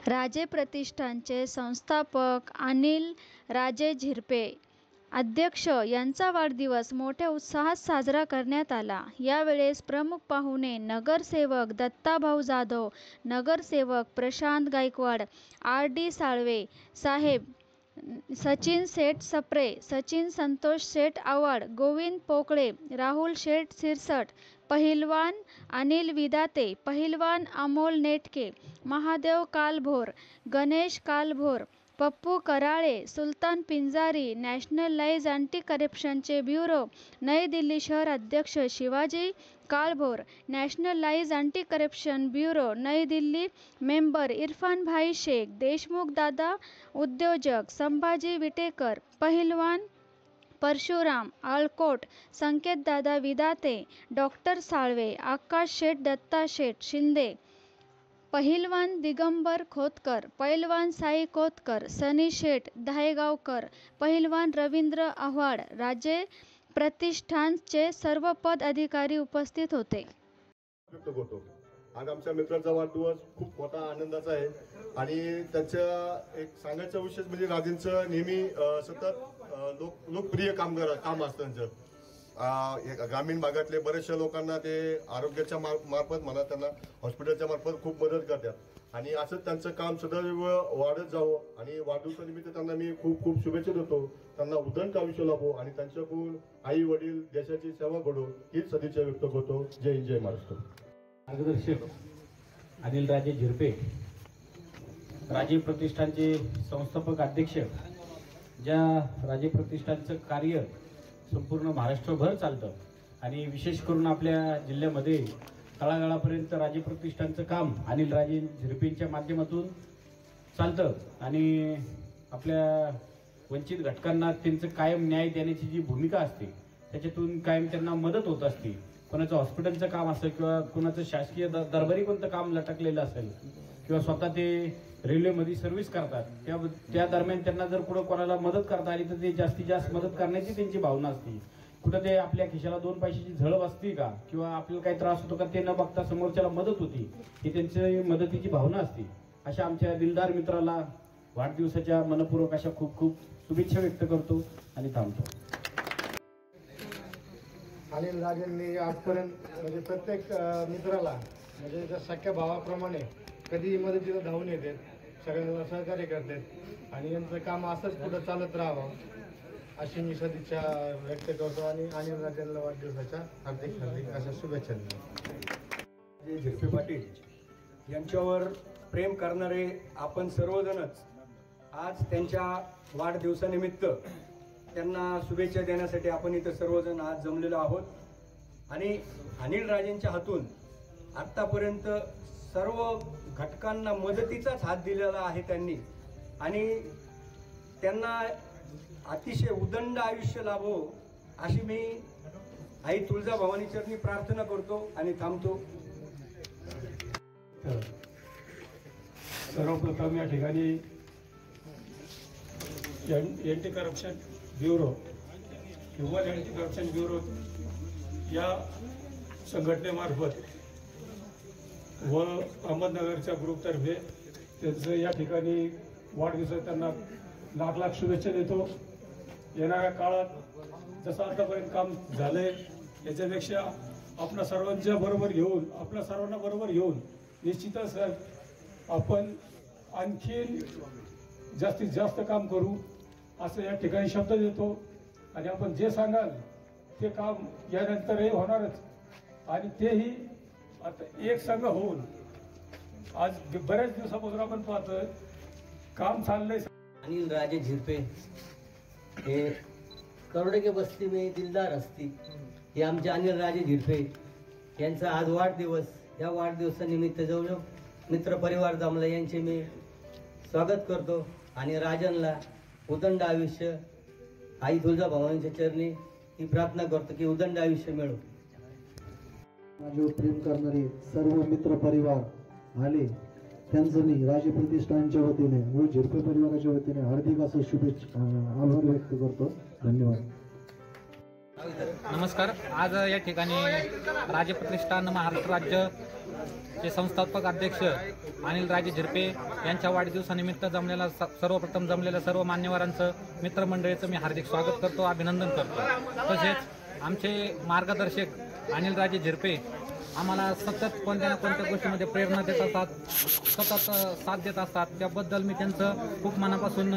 राजे प्रतिष्ठानचे संस्थापक अनिल राजे झिरपे अध्यक्ष यांचा वाढदिवस मोठ्या उत्साहात साजरा करण्यात आला। यावेळेस प्रमुख पाहुणे नगरसेवक दत्ताभाऊ जाधव, नगरसेवक प्रशांत गायकवाड, आर.डी. साळवे साहेब, सचिन शेठ सप्रे, सचिन संतोष शेठ आव्हाड, गोविंद पोकळे, राहुल शेठ सिरसट, पहिलवान अनिल विदाते, पहिलवान अमोल नेटके, महादेव कालभोर, गणेश कालभोर, पप्पू कराळे, सुलतान पिंजारी, नॅशनलाइज अँटी करप्शनचे ब्युरो नई दिल्ली शहर अध्यक्ष Shivaji Kalbhor, nationalise anti corruption bureau नई दिल्ली मेंबर इरफान भाई शेख, देशमुख दादा उद्योजक संभाजी विटेकर, पहिलवान परशुराम आळकोट, संकेत दादा विदाते, डॉक्टर साळवे, आकाश शेठ दत्ता शेठ शिंदे, पहिलवान दिगंबर खोतकर, पहिलवान साई खोतकर, सनी शेठ धायगावकर, पहिलवान रवींद्र आव्हाड, राजे प्रतिष्ठानचे सर्व पद अधिकारी उपस्थित होते। आज आमच्या मित्राचा वाढदिवस खूप मोठा आनंदाचा आहे आणि त्याच्या एक सांगायचा विशेष म्हणजे राजेंचं नेहमी सतत लोकप्रिय काम असतं त्यांचं। ग्रामीण भागातले बरेचशा लोकांना ते आरोग्याच्या मार्फत म्हणा त्यांना हॉस्पिटलच्या मार्फत खूप मदत करतात आणि असंच त्यांचं काम सदैव वाढत जावं आणि वाढदिवसानिमित्त त्यांना मी खूप खूप शुभेच्छा देतो। त्यांना उदंड आयुष्य लाभो आणि त्यांच्याकडून आई वडील देशाची सेवा घडो हीच सदिच्छा व्यक्त करतो। जय हिंद जय महाराष्ट्र। मार्गदर्शक अनिल राजे झिरपे, राजे प्रतिष्ठानचे संस्थापक अध्यक्ष, ज्या राजे प्रतिष्ठानचं कार्य संपूर्ण महाराष्ट्रभर चालतं आणि विशेष करून आपल्या जिल्ह्यामध्ये तळागाळापर्यंत राजे प्रतिष्ठानचं काम अनिल राजे झिरपेंच्या माध्यमातून चालतं आणि आपल्या वंचित घटकांना त्यांचं कायम न्याय देण्याची जी भूमिका असते त्याच्यातून कायम त्यांना मदत होत असते। कोणाचं हॉस्पिटलचं काम असेल किंवा कोणाचं शासकीय दरबारी कोणतं काम लटकलेलं असेल किंवा स्वतः ते रेल्वेमध्ये सर्व्हिस करतात त्या दरम्यान त्यांना जर कुठं कोणाला मदत करता आली तर ते जास्तीत जास्त मदत करण्याची त्यांची भावना असते। कुठं ते आपल्या खिशाला दोन पैशाची झळप असते का किंवा आपल्याला काही त्रास होतो का ते न बघता समोरच्याला मदत होती ही त्यांची मदतीची भावना असते। अशा आमच्या दिलदार मित्राला वाढदिवसाच्या मनपूर्वक अशा खूप खूप शुभेच्छा व्यक्त करतो आणि थांबतो। अनिल राजेंनी आजपर्यंत म्हणजे प्रत्येक मित्राला म्हणजे त्या सख्या भावाप्रमाणे कधी मदतीला धावून येतात, सगळ्यांना सहकार्य करतात आणि यांचं काम असंच पुढे चालत राहावं अशी मी सदिच्छा व्यक्त करतो आणि अनिल राजेंना वाढदिवसाच्या हार्दिक हार्दिक अशा शुभेच्छा देतो। झिरपे पाटील यांच्यावर प्रेम करणारे आपण सर्वजणच आज त्यांच्या वाढदिवसानिमित्त त्यांना शुभेच्छा देण्यासाठी आपण इथं सर्वजण आज जमलेलो आहोत आणि अनिल राजेंच्या हातून आतापर्यंत सर्व घटकांना मदतीचाच हात दिलेला आहे त्यांनी आणि त्यांना अतिशय उदंड आयुष्य लाभो अशी मी आई तुळजाभवानी चरणी प्रार्थना करतो आणि थांबतो। सर्वप्रथम या ठिकाणी अँटी करप्शन ब्युरो किंवा अँटी करप्शन ब्युरो या संघटनेमार्फत व अहमदनगरच्या ग्रुपतर्फे त्यांचं या ठिकाणी वाढदिवसात त्यांना लाख लाख शुभेच्छा देतो। येणाऱ्या काळात जसं आतापर्यंत काम झालंय याच्यापेक्षा आपल्या सर्वांच्या बरोबर घेऊन आपल्या सर्वांना बरोबर घेऊन निश्चितच आपण आणखीन जास्तीत जास्त काम करू असं या ठिकाणी शब्द देतो आणि आपण जे सांगाल ते काम यानंतरही होणारच आणि तेही आता एक संघ होऊन आज बऱ्याच दिवसापासून आपण पाहतोय काम चाललंय। अनिल राजे झिरपे हे करोड़े के बस्ती में दिलदार हस्ती हे आमचे अनिल राजे झिरपे यांचा आज वाढदिवस। या वाढदिवसानिमित्त जवळ मित्र परिवार जमला यांचे मी स्वागत करतो आणि राजनला उदंड आयुष्य आई तुळजाभवानीच्या चरणी ही प्रार्थना करतो की उदंड आयुष्य मिळो। माझ्यावर प्रेम करणारे सर्व मित्र परिवार आले त्यांचं मी राजे प्रतिष्ठानच्या वतीने व झिरपे परिवाराच्या वतीने हार्दिक असं शुभेच्छा आभार व्यक्त करतो। धन्यवाद। नमस्कार. आज या ठिकाणी राजे प्रतिष्ठान महाराष्ट्र राज्यचे संस्थापक अध्यक्ष अनिल राजे झिरपे यांच्या वाढदिवसानिमित्त सर्वप्रथम जमलेल्या सर्व मान्यवरांचं मित्रमंडळीचं मी हार्दिक स्वागत करतो, अभिनंदन करतो. तसेच आमचे मार्गदर्शक अनिल राजे झिरपे आम्हाला सतत कोणत्या ना कोणत्या गोष्टीमध्ये प्रेरणा देत असतात, सतत साथ देत असतात. त्याबद्दल मी त्यांचं खूप मनापासून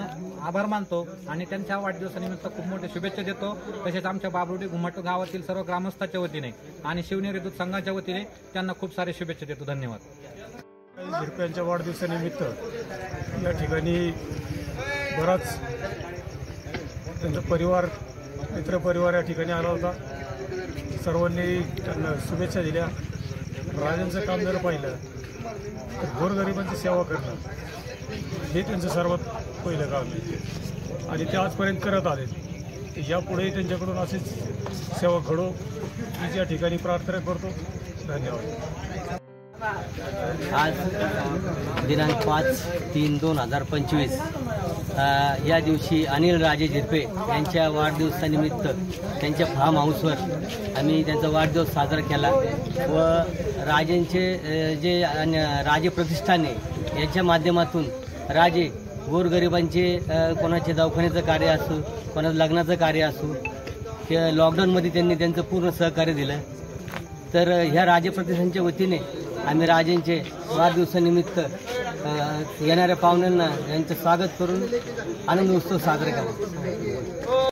आभार मानतो आणि त्यांच्या वाढदिवसानिमित्त खूप मोठ्या शुभेच्छा देतो. तसेच आमच्या बाबरोडी घुमट गावातील सर्व ग्रामस्थांच्या वतीने आणि शिवनेरी दूत संघाच्या वतीने त्यांना खूप सारे शुभेच्छा देतो. धन्यवाद. झिरपे यांच्या वाढदिवसानिमित्त या ठिकाणी बराच त्यांचा परिवार, मित्रपरिवार या ठिकाणी आला होता. सर्वांनी त्यांना शुभेच्छा दिल्या. राजांचं काम जर पाहिलं तर गोरगरिबांची सेवा करणं हे त्यांचं सर्वात पहिलं काम आहे आणि ते आजपर्यंत करत आले. यापुढेही त्यांच्याकडून अशीच सेवा घडो ही या ठिकाणी प्रार्थना करतो. धन्यवाद. आज दिनांक 5/3/2025 या दिवशी अनिल राजे झिरपे यांच्या वाढदिवसानिमित्त त्यांच्या फार्म हाऊसवर आम्ही त्यांचा वाढदिवस साजरा केला व राजेंचे जे राजे प्रतिष्ठान आहे याच्या माध्यमातून राजे गोरगरिबांचे कोणाचे दवाखान्याचं कार्य असो, कोणाचं लग्नाचं कार्य असो, ते लॉकडाऊनमध्ये त्यांनी त्यांचं पूर्ण सहकार्य दिलं. तर ह्या राजे प्रतिष्ठानच्या वतीने आम्ही राजेंचे वाढदिवसानिमित्त येणाऱ्या पाहुण्यांना यांचं स्वागत करून आनंद उत्सव साजरा केला.